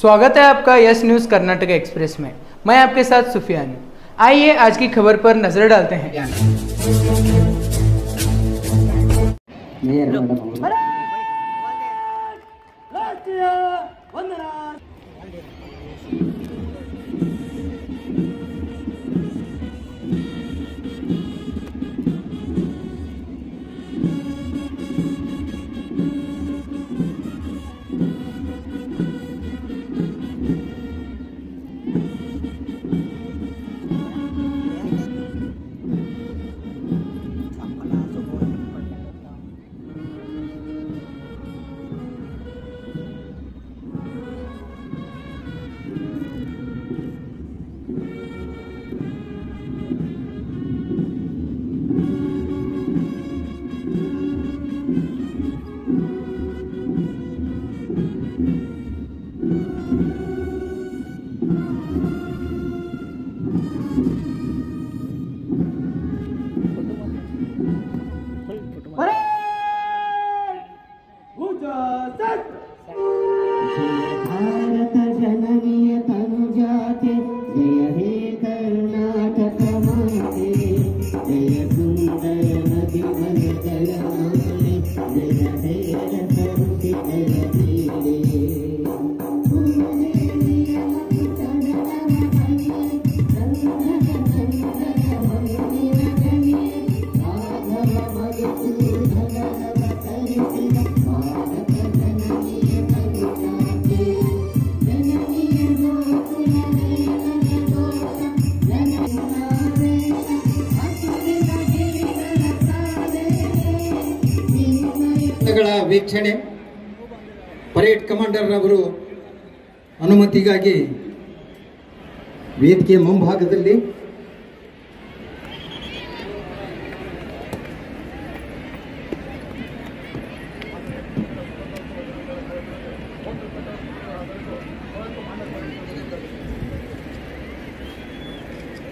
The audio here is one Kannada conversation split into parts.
स्वागत है आपका यस न्यूज़ कर्नाटक एक्सप्रेस में। मैं आपके साथ सुफियान। आइए आज की खबर पर नजर डालते हैं। भारत जननीय तनुजाते जय हे कर्नाटक माते जय सुंदर नदी वन जलमाले जय हे रसरुचि जलधीरे ವೀಕ್ಷಣೆ ಪರೇಡ್ ಕಮಾಂಡರ್ ಅವರು ಅನುಮತಿಗಾಗಿ ವೇದಿಕೆ ಮುಂಭಾಗದಲ್ಲಿ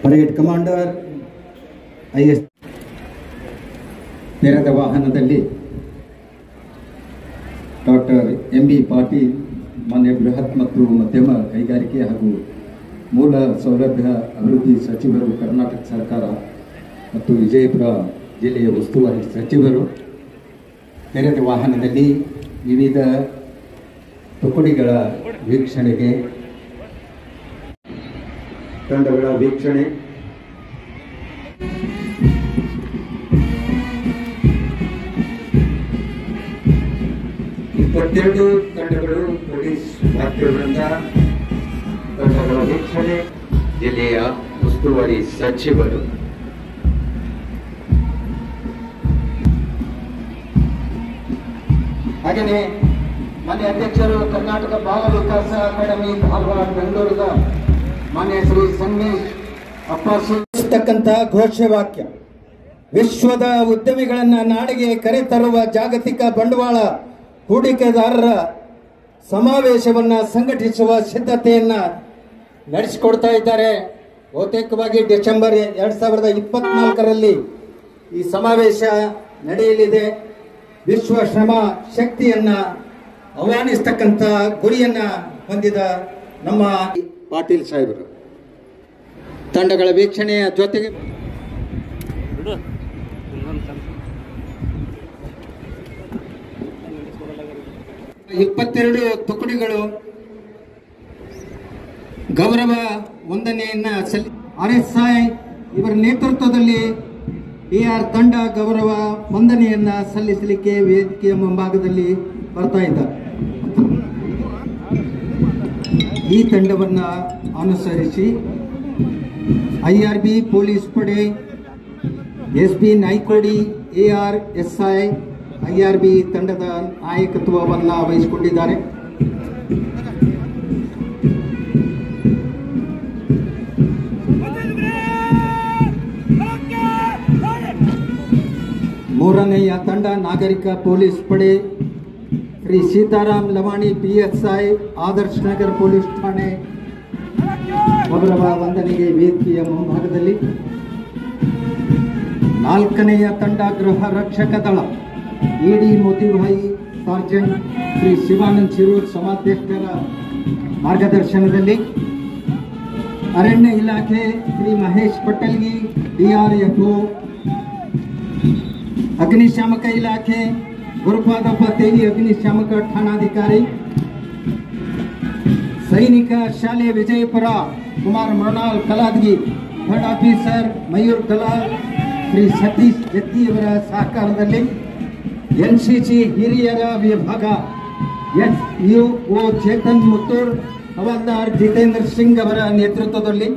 ಪರೇಡ್ ಕಮಾಂಡರ್ ಐಎಸ್ ತೆರೆದ ವಾಹನದಲ್ಲಿ ಡಾಕ್ಟರ್ ಎಂ.ಬಿ. ಪಾಟೀಲ್ ಮಾನ್ಯ ಬೃಹತ್ ಮತ್ತು ಮಧ್ಯಮ ಕೈಗಾರಿಕೆ ಹಾಗೂ ಮೂಲ ಸೌಲಭ್ಯ ಅಭಿವೃದ್ಧಿ ಸಚಿವರು ಕರ್ನಾಟಕ ಸರ್ಕಾರ ಮತ್ತು ವಿಜಯಪುರ ಜಿಲ್ಲೆಯ ಉಸ್ತುವಾರಿ ಸಚಿವರು ತೆರೆದ ವಾಹನದಲ್ಲಿ ವಿವಿಧ ತುಕಡಿಗಳ ವೀಕ್ಷಣೆಗೆ ತಂಡಗಳ ವೀಕ್ಷಣೆ ಇಪ್ಪತ್ತೆರಡು ತಂಡಗಳು ಪೊಲೀಸ್ ವಾದ್ಯವೃಂದ ತಂಡಗಳ ವೀಕ್ಷಣೆ ಜಿಲ್ಲೆಯ ಉಸ್ತುವಾರಿ ಸಚಿವರು ಹಾಗೆಯೇ ಮಾನ್ಯ ಅಧ್ಯಕ್ಷರು ಕರ್ನಾಟಕ ಬಾಲ ವಿಕಾಸ ಅಕಾಡೆಮಿ ಧಾರವಾಡ ಬೆಂಗಳೂರಿನ ಮಾನ್ಯ ಶ್ರೀ ಸಂಗಮೇಶ್ ಅಪ್ಪಾಸತಕ್ಕಂಥ ಘೋಷವಾಕ್ಯ ವಿಶ್ವದ ಉದ್ಯಮಿಗಳನ್ನ ನಾಡಿಗೆ ಕರೆತರುವ ಜಾಗತಿಕ ಬಂಡವಾಳ ಹೂಡಿಕೆದಾರರ ಸಮಾವೇಶವನ್ನ ಸಂಘಟಿಸುವ ಸಿದ್ಧತೆಯನ್ನ ನಡೆಸಿಕೊಡ್ತಾ ಇದ್ದಾರೆ. ಬಹುತೇಕವಾಗಿ ಡಿಸೆಂಬರ್ 2024ರಲ್ಲಿ ಈ ಸಮಾವೇಶ ನಡೆಯಲಿದೆ. ವಿಶ್ವ ಶ್ರಮ ಶಕ್ತಿಯನ್ನ ಆಹ್ವಾನಿಸ್ತಕ್ಕಂಥ ಗುರಿಯನ್ನ ಹೊಂದಿದ ನಮ್ಮ ಪಾಟೀಲ್ ಸಾಹೇಬರು ತಂಡಗಳ ವೀಕ್ಷಣೆಯ ಜೊತೆಗೆ 22 ತುಕಡಿಗಳು ಗೌರವ ವಂದನೆಯನ್ನ RSI ಇವರ ನೇತೃತ್ವದಲ್ಲಿ AR ತಂಡ ಗೌರವ ವಂದನೆಯನ್ನ ಸಲ್ಲಿಸಲಿಕ್ಕೆ ವೇದಿಕೆಯ ಮುಂಭಾಗದಲ್ಲಿ ಬರ್ತಾ ಇದ್ದಾರೆ. ಈ ತಂಡವನ್ನ ಅನುಸರಿಸಿ IRB ಪೊಲೀಸ್ ಪಡೆ, SB ನಾಯ್ಕೋಡಿ, ARSI IRB ತಂಡದ ನಾಯಕತ್ವವನ್ನು ವಹಿಸಿಕೊಂಡಿದ್ದಾರೆ. ಮೂರನೆಯ ತಂಡ ನಾಗರಿಕ ಪೊಲೀಸ್ ಪಡೆ, ಶ್ರೀ ಸೀತಾರಾಮ್ ಲವಾಣಿ PSI ಆದರ್ಶ್ ನಗರ್ ಪೊಲೀಸ್ ಠಾಣೆ ಗೌರವ ವಂದನೆಗೆ ವೇದಿಕೆಯ ಮುಂಭಾಗದಲ್ಲಿ. ನಾಲ್ಕನೆಯ ತಂಡ ಗೃಹ ರಕ್ಷಕ ದಳ, ED ಮೋತಿಭಾಯಿ ಸಾರ್ಜೆಂಟ್ ಶ್ರೀ ಶಿವಾನಂದ್ ಶಿರೂರ್ ಸಮಾಧ್ಯಕ್ಷರ ಮಾರ್ಗದರ್ಶನದಲ್ಲಿ ಅರಣ್ಯ ಇಲಾಖೆ ಶ್ರೀ ಮಹೇಶ್ ಪಟೇಲ್ಗಿ DRFO, ಅಗ್ನಿಶಾಮಕ ಇಲಾಖೆ ಗುರುಪಾದಪ್ಪ ತೇಲಿ ಅಗ್ನಿಶಾಮಕ ಠಾಣಾಧಿಕಾರಿ, ಸೈನಿಕ ಶಾಲೆ ವಿಜಯಪುರ ಕುಮಾರ್ ಮೃಣಾಲ್ ಕಲಾದ್ಗಿ ಥರ್ಡ್ ಆಫೀಸರ್ ಮಯೂರ್ ಕಲಾಲ್ ಶ್ರೀ ಸತೀಶ್ ಜತ್ತಿಯವರ ಸಹಕಾರದಲ್ಲಿ NCC ಹಿರಿಯರ ವಿಭಾಗ SUO ಚೇತನ್ ಮುತ್ತೂರ್ ಹವಾಲ್ದಾರ್ ಜಿತೇಂದ್ರ ಸಿಂಗ್ ಅವರ ನೇತೃತ್ವದಲ್ಲಿ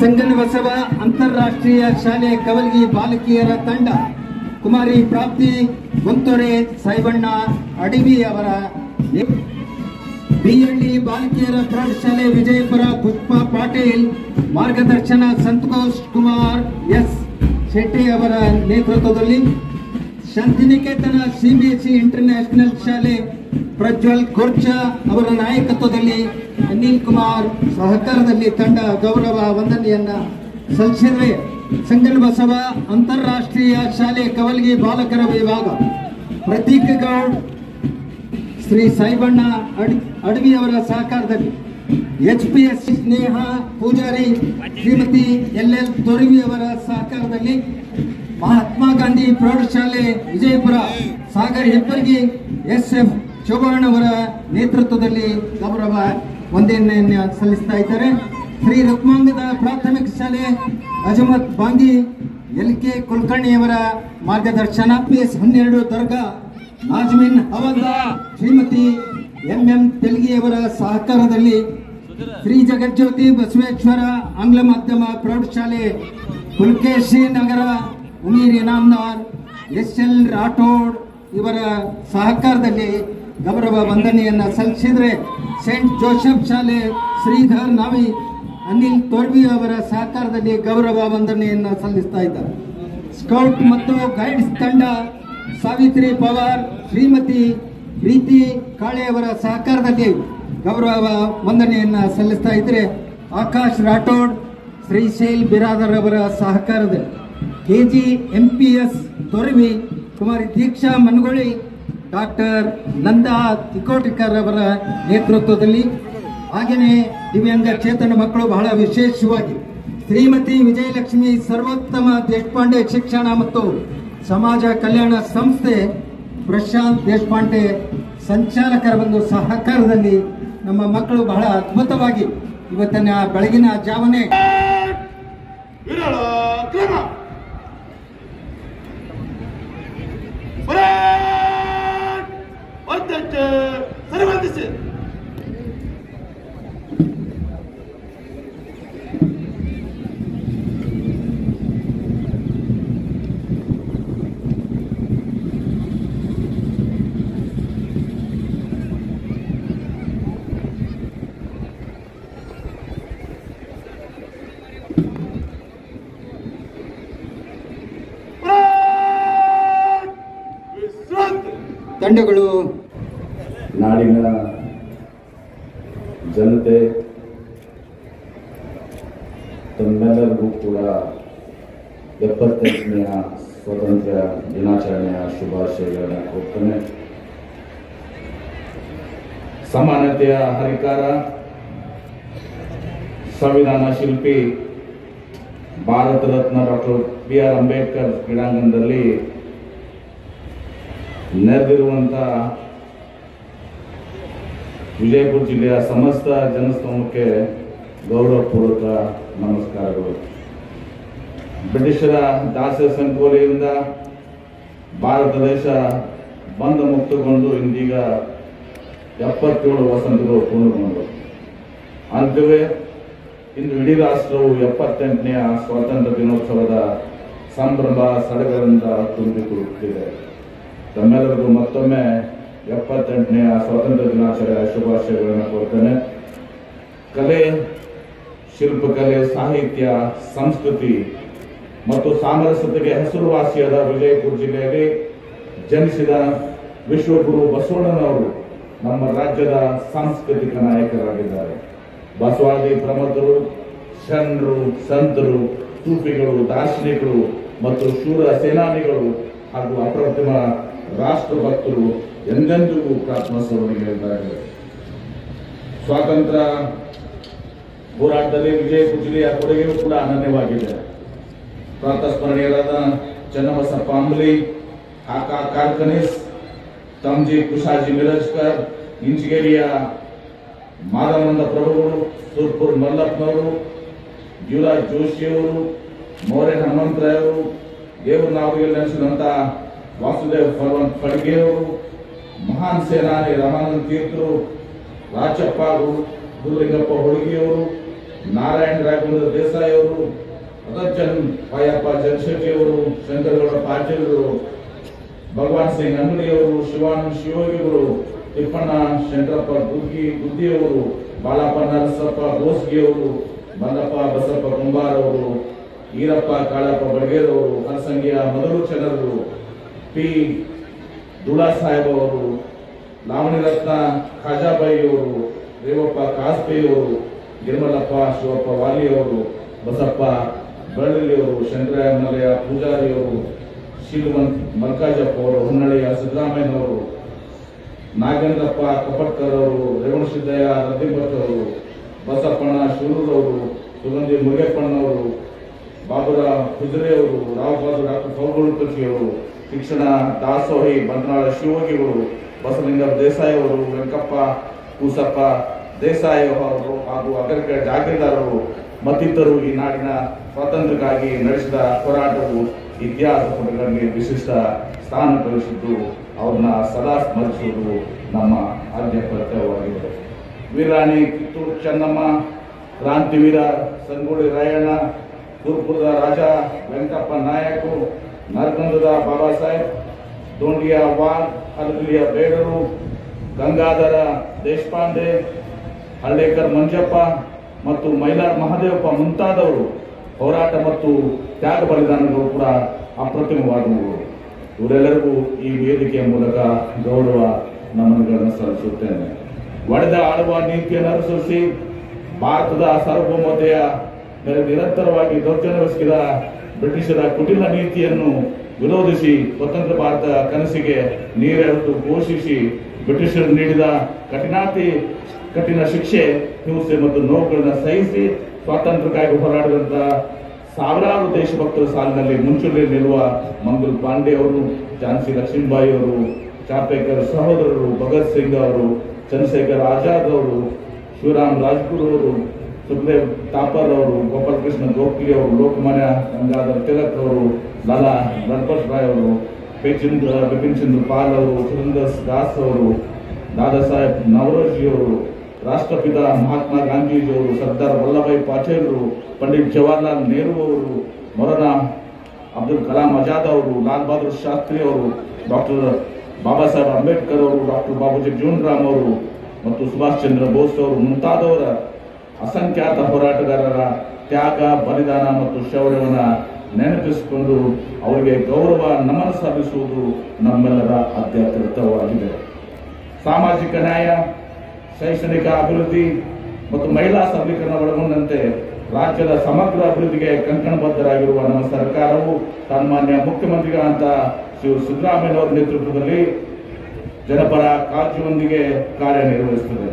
ಸಂಗನಬಸವ ಅಂತಾರಾಷ್ಟ್ರೀಯ ಶಾಲೆ ಕವಲ್ಗಿ ಬಾಲಕಿಯರ ತಂಡ ಕುಮಾರಿ ಪ್ರಾಪ್ತಿ ಗುಂತೊರೆ ಸಾಯಿಬಣ್ಣ ಅಡಿವಿ ಅವರ, ಬಿಎಲ್ಡಿ ಬಾಲಕಿಯರ ಪ್ರೌಢಶಾಲೆ ವಿಜಯಪುರ ಪುಷ್ಪಾ ಪಾಟೀಲ್ ಮಾರ್ಗದರ್ಶನ, ಸಂತೋಷ್ ಕುಮಾರ್ S ಶೆಟ್ಟಿ ಅವರ ನೇತೃತ್ವದಲ್ಲಿ ಶಾಂತಿನಿಕೇತನ CBSE ಇಂಟರ್ನ್ಯಾಷನಲ್ ಶಾಲೆ ಪ್ರಜ್ವಲ್ ಖೋರ್ಚಾ ಅವರ ನಾಯಕತ್ವದಲ್ಲಿ ಅನಿಲ್ ಕುಮಾರ್ ಸಹಕಾರದಲ್ಲಿ ತಂಡ ಗೌರವ ವಂದನೆಯನ್ನ ಸಲ್ಲಿಸಿದರೆ, ಸಂಗನಬಸವ ಅಂತಾರಾಷ್ಟ್ರೀಯ ಶಾಲೆ ಕವಲ್ಗಿ ಬಾಲಕರ ವಿಭಾಗ ಪ್ರತೀಕ್ ಗೌಡ್ ಶ್ರೀ ಸಾಯಿಬಣ್ಣ ಅಡವಿ ಅವರ ಸಹಕಾರದಲ್ಲಿ HPS ಸ್ನೇಹ ಪೂಜಾರಿ ಶ್ರೀಮತಿ LL ತೊರವಿ ಅವರ ಸಹಕಾರದಲ್ಲಿ ಮಹಾತ್ಮ ಗಾಂಧಿ ಪ್ರೌಢಶಾಲೆ ವಿಜಯಪುರ ಸಾಗರ್ ಹೆಬ್ಬರ್ಗಿ SF ಚೌಹಾಣ್ ಅವರ ನೇತೃತ್ವದಲ್ಲಿ ಗೌರವ ವಂದನೆಯನ್ನು ಸಲ್ಲಿಸ್ತಾ ಇದ್ದಾರೆ. ಶ್ರೀ ರುಕ್ಮಾಂಗದ ಪ್ರಾಥಮಿಕ ಶಾಲೆ ಅಜಮತ್ ಬಾಂಗಿ LK ಕುಲಕರ್ಣಿಯವರ ಮಾರ್ಗದರ್ಶನ, PS12 ದರ್ಗಾ ನಾಜ್ಮಿನ್ ಹವಾಲ್ದಾರ್ ಶ್ರೀಮತಿ MM ತೆಲ್ಗಿಯವರ ಸಹಕಾರದಲ್ಲಿ ಶ್ರೀ ಜಗಜ್ಯೋತಿ ಬಸವೇಶ್ವರ ಆಂಗ್ಲ ಮಾಧ್ಯಮ ಪ್ರೌಢಶಾಲೆ ಪುಲ್ಕೇಶಿ ನಗರ ಉಮೀರ್ ಇನಾಮ್ದಾರ್ SL ರಾಠೋಡ್ ಇವರ ಸಹಕಾರದಲ್ಲಿ ಗೌರವ ವಂದನೆಯನ್ನ ಸಲ್ಲಿಸಿದರೆ, ಸೇಂಟ್ ಜೋಸೆಫ್ ಶಾಲೆ ಶ್ರೀಧರ್ ನಾವಿ ಅನಿಲ್ ತೋರ್ವಿ ಅವರ ಸಹಕಾರದಲ್ಲಿ ಗೌರವ ವಂದನೆಯನ್ನ ಸಲ್ಲಿಸ್ತಾ ಇದ್ದಾರೆ. ಸ್ಕೌಟ್ ಮತ್ತು ಗೈಡ್ಸ್ ತಂಡ ಸಾವಿತ್ರಿ ಪವಾರ್ ಶ್ರೀಮತಿ ಪ್ರೀತಿ ಕಾಳೆ ಅವರ ಸಹಕಾರದಲ್ಲಿ ಗೌರವ ವಂದನೆಯನ್ನ ಸಲ್ಲಿಸ್ತಾ ಇದ್ರೆ, ಆಕಾಶ್ ರಾಠೋಡ್ ಶ್ರೀಶೈಲ್ ಬಿರಾದರ್ ಅವರ ಸಹಕಾರದಲ್ಲಿ KG MPS ತೊರವಿ ಕುಮಾರಿ ದೀಕ್ಷಾ ಮನಗೊಳಿ ಡಾಕ್ಟರ್ ನಂದಾ ತಿಕೋಟಿಕರ್ ಅವರ ನೇತೃತ್ವದಲ್ಲಿ, ಹಾಗೆಯೇ ದಿವ್ಯಾಂಗ ಚೇತನ ಮಕ್ಕಳು ಬಹಳ ವಿಶೇಷವಾಗಿ ಶ್ರೀಮತಿ ವಿಜಯಲಕ್ಷ್ಮಿ ಸರ್ವೋತ್ತಮ ದೇಶಪಾಂಡೆ ಶಿಕ್ಷಣ ಮತ್ತು ಸಮಾಜ ಕಲ್ಯಾಣ ಸಂಸ್ಥೆ ಪ್ರಶಾಂತ್ ದೇಶಪಾಂಡೆ ಸಂಚಾಲಕರ ಒಂದು ಸಹಕಾರದಲ್ಲಿ ನಮ್ಮ ಮಕ್ಕಳು ಬಹಳ ಅದ್ಭುತವಾಗಿ ಇವತ್ತಿನ ಬೆಳಗಿನ ಜಾವನೆ ತಂಡಗಳು ನಾಡಿನ ಜನತೆ ತಮ್ಮೆಲ್ಲರಿಗೂ ಕೂಡ 78ನೆಯ ಸ್ವಾತಂತ್ರ್ಯ ದಿನಾಚರಣೆಯ ಶುಭಾಶಯಗಳನ್ನು ಕೊಡ್ತೇನೆ. ಸಮಾನತೆಯ ಹರಿಕಾರ, ಸಂವಿಧಾನ ಶಿಲ್ಪಿ, ಭಾರತ ರತ್ನ ಡಾಕ್ಟರ್ BR ಅಂಬೇಡ್ಕರ್ ಕ್ರೀಡಾಂಗಣದಲ್ಲಿ ನೆರೆದಿರುವಂಥ ವಿಜಯಪುರ ಜಿಲ್ಲೆಯ ಸಮಸ್ತ ಜನಸ್ತೋಮಕ್ಕೆ ಗೌರವಪೂರ್ವಕ ನಮಸ್ಕಾರಗಳು. ಬ್ರಿಟಿಷರ ದಾಸ್ಯ ಸಂಕೋಲೆಯಿಂದ ಭಾರತ ದೇಶ ಬಂದ ಮುಕ್ತಗೊಂಡು ಇಂದೀಗ 77 ವಸಂತಗಳು ಪೂರ್ಣಗೊಂಡವು. ಅಂತೆಯೇ ಇಂದು ಇಡೀ ರಾಷ್ಟ್ರವು 78ನೆಯ ಸ್ವಾತಂತ್ರ್ಯ ದಿನೋತ್ಸವದ ಸಂಭ್ರಮ ಸಡಗರದಿಂದ ತುಂಬಿಕೊಳ್ಳುತ್ತಿದೆ. ತಮ್ಮೆಲ್ಲರಿಗೂ ಮತ್ತೊಮ್ಮೆ 78ನೆಯ ಸ್ವಾತಂತ್ರ್ಯ ದಿನಾಚರಣೆಯ ಶುಭಾಶಯಗಳನ್ನು ಕೊಡ್ತೇನೆ. ಕಲೆ, ಶಿಲ್ಪಕಲೆ, ಸಾಹಿತ್ಯ, ಸಂಸ್ಕೃತಿ ಮತ್ತು ಸಾಮರಸ್ಯತೆಗೆ ಹೆಸರುವಾಸಿಯಾದ ವಿಜಯಪುರ ಜಿಲ್ಲೆಯಲ್ಲಿ ಜನಿಸಿದ ವಿಶ್ವಗುರು ಬಸವಣ್ಣನವರು ನಮ್ಮ ರಾಜ್ಯದ ಸಾಂಸ್ಕೃತಿಕ ನಾಯಕರಾಗಿದ್ದಾರೆ. ಬಸವಾದಿ ಪ್ರಮಥರು, ಶರಣರು, ಸಂತರು, ಸೂಫಿಗಳು, ದಾರ್ಶನಿಕರು ಮತ್ತು ಶೂರ ಸೇನಾನಿಗಳು ಹಾಗೂ ಅಪ್ರತಿಮ ರಾಷ್ಟ್ರಭಕ್ತರು ಎಂದೆಂದಿಗೂ ಆತ್ಮಸ್ಮರಣೆಗಳಿದ್ದಾರೆ. ಸ್ವಾತಂತ್ರ್ಯ ಹೋರಾಟದಲ್ಲಿ ವಿಜಯಪುರ ಜಿಲ್ಲೆಯ ಕೊಡುಗೆಯೂ ಕೂಡ ಅನನ್ಯವಾಗಿದೆ. ಪ್ರಾತಸ್ಮರಣೀಯರಾದ ಚನ್ನಬಸಪ್ಪ ಅಂಬ್ಲಿ, ಕಾಕಾ ಕಾರ್ಕನಿಸ್, ತಮ್ಜಿ ಕುಶಾಜಿ ಮಿರಜ್ಕರ್, ಇಂಚಿಗೇರಿಯ ಮಾದನಂದ ಪ್ರಭುಗಳು, ಸೂರ್ಪುರ್ ಮಲ್ಲಪ್ಪನವರು, ಯುವರಾಜ್ ಜೋಶಿಯವರು, ಮೌರ್ಯ ಹನುಮಂತರಾಯವರು, ದೇವರನಾವರಿಗೆ ನೆಲೆಸಿದಂತ ವಾಸುದೇವ್ ಫಡ್ಗೆಯವರು, ಮಹಾನ್ ಸೇನಾನಿ ರಮಾನಂದ ತೀರ್ಥರು, ರಾಜಪ್ಪ ಗುರುಲಿಂಗಪ್ಪ ಹುಡುಗಿಯವರು, ನಾರಾಯಣ ರಾಘವೇಂದ್ರ ದೇಸಾಯಿ ಅವರು, ಅದರ್ಜನ್ ಪಾಯಪ್ಪ ಜನಶೆಟ್ಟಿಯವರು, ಶಂಕರಗೌಡ ಪಾಟೀಲರು, ಭಗವಾನ್ ಸಿಂಗ್ ಅಂಗಡಿಯವರು, ಶಿವಾನಂದ ಶಿವಯೋಗಿಗಳು, ತಿಪ್ಪಣ್ಣ ಶಂಕರಪ್ಪ ಗುದ್ದಿಯವರು, ಬಾಳಪ್ಪ ನರಸಪ್ಪ ಬೋಸ್ಗಿಯವರು, ಮಲ್ಲಪ್ಪ ಬಸಪ್ಪ ಕುಂಬಾರ್ ಅವರು, ಈರಪ್ಪ ಕಾಳಪ್ಪ ಬಡಗೇರವರು, ಹರಸಂಗಿಯ ಮೊದಲು ಚನರು, ಪಿ ದುಳಾ ಸಾಹೇಬ್ ಅವರು, ಲಾವಣಿ ರತ್ನ ಖಾಜಾಬಾಯಿ ಅವರು, ರೇವಪ್ಪ ಕಾಸ್ಪೆಯವರು, ಗಿರಿಮಲ್ಲಪ್ಪ ಶಿವಪ್ಪ ವಾಲಿಯವರು, ಬಸಪ್ಪ ಬೆಳ್ಳಳ್ಳಿಯವರು, ಶಂಕರಯ್ಯ ಮಲಯ ಪೂಜಾರಿಯವರು, ಶೀಲವಂತ್ ಮಲ್ಕಾಜಪ್ಪ ಅವರು, ಹೊನ್ನಳ್ಳಿಯ ಸಿದ್ದರಾಮಯ್ಯನವರು, ನಾಗೇಂದ್ರಪ್ಪ ಕಪಟ್ಕರ್ ಅವರು, ರೇವಣಸಿದ್ದಯ್ಯ ರದ್ದಿಭಟ್ ಅವರು, ಬಸಪ್ಪಣ್ಣ ಶಿವರೂರವರು, ಸುಗಂಧಿ ಮುರುಗಪ್ಪಣ್ಣವರು, ಬಾಬುರಾವ್ ಕುದುರೆಯವರು, ರಾವ್ ಬಹದ್ದೂರ್ ಡಾಕ್ಟರ್ ಫೌಗುಳ್ಕರ್ಜಿಯವರು, ಶಿಕ್ಷಣ ದಾಸೋಹಿ ಬಂಟ್ನಾಳ ಶಿವಯೋಗಿಗಳು, ಬಸಲಿಂಗ ದೇಸಾಯಿ ಅವರು, ವೆಂಕಪ್ಪ ಕೂಸಪ್ಪ ದೇಸಾಯಿ ಅವರು ಹಾಗೂ ಅಗರ್ಕ ಜಾಗೀರ್ದಾರರು ಮತ್ತಿತರರು ಈ ನಾಡಿನ ಸ್ವಾತಂತ್ರ್ಯಕ್ಕಾಗಿ ನಡೆಸಿದ ಹೋರಾಟವು ಇತಿಹಾಸ ಪುಟಗಳಲ್ಲಿ ವಿಶಿಷ್ಟ ಸ್ಥಾನ ಗಳಿಸಿದ್ದು ಅವ್ರನ್ನ ಸದಾ ಸ್ಮರಿಸುವುದು ನಮ್ಮ ಆದ್ಯ ಕರ್ತವ್ಯವಾಗಿದೆ. ವೀರಾಣಿ ಕಿತ್ತೂರು ಚೆನ್ನಮ್ಮ, ಕ್ರಾಂತಿವೀರ ಸಂಗೊಳ್ಳಿ ರಾಯಣ್ಣ, ಸುರ್ಪುರದ ರಾಜ ವೆಂಕಪ್ಪ ನಾಯಕು, ನರಗುಂದದ ಬಾಬಾ ಸಾಹೇಬ್, ದೋಂಡಿಯ ವಾಘ್, ಹಲಗಲಿಯ ಬೇಡರು, ಗಂಗಾಧರ ದೇಶಪಾಂಡೆ, ಹಳ್ಳಿಕರ್ ಮಂಜಪ್ಪ ಮತ್ತು ಮೈಲಾರ್ ಮಹದೇವಪ್ಪ ಮುಂತಾದವರು ಹೋರಾಟ ಮತ್ತು ತ್ಯಾಗ ಬಲಿದಾನಗಳು ಕೂಡ ಅಪ್ರತಿಮವಾದವು. ಇವರೆಲ್ಲರಿಗೂ ಈ ವೇದಿಕೆಯ ಮೂಲಕ ಗೌರವ ನಮನಗಳನ್ನು ಸಲ್ಲಿಸುತ್ತೇನೆ. ಒಡೆದ ಆಳುವ ನೀತಿಯನ್ನು ಅನುಸರಿಸಿ ಭಾರತದ ಸಾರ್ವಭೌಮತೆಯ ಮೇಲೆ ನಿರಂತರವಾಗಿ ದೌರ್ಜನ್ಯವೆಸಗಿದ ಬ್ರಿಟಿಷರ ಕುಟಿಲ ನೀತಿಯನ್ನು ವಿರೋಧಿಸಿ ಸ್ವತಂತ್ರ ಭಾರತ ಕನಸಿಗೆ ನೀರೆರೆದು ಘೋಷಿಸಿ ಬ್ರಿಟಿಷರು ನೀಡಿದ ಕಠಿಣ ಶಿಕ್ಷೆ, ಹಿಂಸೆ ಮತ್ತು ನೋವುಗಳನ್ನು ಸಹಿಸಿ ಸ್ವಾತಂತ್ರ್ಯಕ್ಕಾಗಿ ಹೋರಾಡಿದಂತಹ ಸಾವಿರಾರು ದೇಶಭಕ್ತರ ಸಾಲಿನಲ್ಲಿ ಮುಂಚೂಣಿಯಲ್ಲಿ ನಿಲ್ಲುವ ಮಂಗಲ್ ಪಾಂಡೆ ಅವರು, ಝಾನ್ಸಿ ಲಕ್ಷ್ಮೀಬಾಯಿ ಅವರು, ಚಾಪೇಕರ್ ಸಹೋದರರು, ಭಗತ್ ಸಿಂಗ್ ಅವರು, ಚಂದ್ರಶೇಖರ್ ಆಜಾದ್ ಅವರು, ಶಿವರಾಮ್ ರಾಜ್ಗುರು ಅವರು, ಸುಖದೇವ್ ತಾಪರ್ ಅವರು, ಗೋಪಾಲಕೃಷ್ಣ ಗೋಖಲೆ ಅವರು, ಲೋಕಮಾನ್ಯ ಗಂಗಾಧರ್ ತಿಲಕ್ ಅವರು, ಲಾಲಾ ಲಜಪತ್ ರಾಯ್ ಅವರು, ಬಿಪಿನ್ ಚಂದ್ರ ಪಾಲ್ ಅವರು, ಸುರೇಂದ್ರ ದಾಸ್ ಅವರು, ದಾದಾ ಸಾಹೇಬ್ ನವರೋಜಿ ಅವರು, ರಾಷ್ಟ್ರಪಿತ ಮಹಾತ್ಮ ಗಾಂಧೀಜಿಯವರು, ಸರ್ದಾರ್ ವಲ್ಲಭಾಯ್ ಪಟೇಲರು, ಪಂಡಿತ್ ಜವಾಹರ್ಲಾಲ್ ನೆಹರು ಅವರು, ಮೌಲಾನಾ ಅಬ್ದುಲ್ ಕಲಾಂ ಆಜಾದ್ ಅವರು, ಲಾಲ್ ಬಹದ್ದೂರ್ ಶಾಸ್ತ್ರಿ ಅವರು, ಡಾಕ್ಟರ್ ಬಾಬಾ ಸಾಹೇಬ್ ಅಂಬೇಡ್ಕರ್ ಅವರು, ಡಾಕ್ಟರ್ ಬಾಬುಜಿ ಜೀವನ್ರಾಮ್ ಅವರು ಮತ್ತು ಸುಭಾಷ್ ಚಂದ್ರ ಬೋಸ್ ಅವರು ಮುಂತಾದವರ ಅಸಂಖ್ಯಾತ ಹೋರಾಟಗಾರರ ತ್ಯಾಗ, ಬಲಿದಾನ ಮತ್ತು ಶೌರ್ಯವನ್ನು ನೆನಪಿಸಿಕೊಂಡು ಅವರಿಗೆ ಗೌರವ ನಮನ ಸಲ್ಲಿಸುವುದು ನಮ್ಮೆಲ್ಲರ ಆದ್ಯ ಕರ್ತವ್ಯವಾಗಿದೆ. ಸಾಮಾಜಿಕ ನ್ಯಾಯ, ಶೈಕ್ಷಣಿಕ ಅಭಿವೃದ್ಧಿ ಮತ್ತು ಮಹಿಳಾ ಸಬಲೀಕರಣ ಒಳಗೊಂಡಂತೆ ರಾಜ್ಯದ ಸಮಗ್ರ ಅಭಿವೃದ್ಧಿಗೆ ಕಂಕಣಬದ್ಧರಾಗಿರುವ ನಮ್ಮ ಸರ್ಕಾರವು ಸನ್ಮಾನ್ಯ ಮುಖ್ಯಮಂತ್ರಿಗಳಂತ ಶ್ರೀ ಸಿದ್ದರಾಮಯ್ಯನವರ ನೇತೃತ್ವದಲ್ಲಿ ಜನಪರ ಕಾಳಜಿಯೊಂದಿಗೆ ಕಾರ್ಯನಿರ್ವಹಿಸುತ್ತದೆ.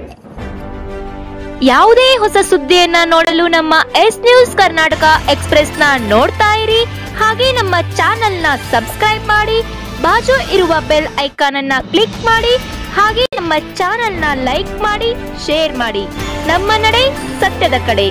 ಯಾವುದೇ ಹೊಸ ಸುದ್ದಿಯನ್ನ ನೋಡಲು ನಮ್ಮ ಎಸ್ ನ್ಯೂಸ್ ಕರ್ನಾಟಕ ಎಕ್ಸ್‌ಪ್ರೆಸ್ ನ ನೋಡ್ತಾ ಇರಿ. ಹಾಗೆ ನಮ್ಮ ಚಾನೆಲ್ ನ ಸಬ್ಸ್ಕ್ರೈಬ್ ಮಾಡಿ, ಬಾಜು ಇರುವ ಬೆಲ್ ಐಕಾನ್ ಅನ್ನ ಕ್ಲಿಕ್ ಮಾಡಿ. ಹಾಗೆ ನಮ್ಮ ಚಾನೆಲ್ ನ ಲೈಕ್ ಮಾಡಿ, ಶೇರ್ ಮಾಡಿ. ನಮ್ಮ ನಡೆ ಸತ್ಯದ ಕಡೆ.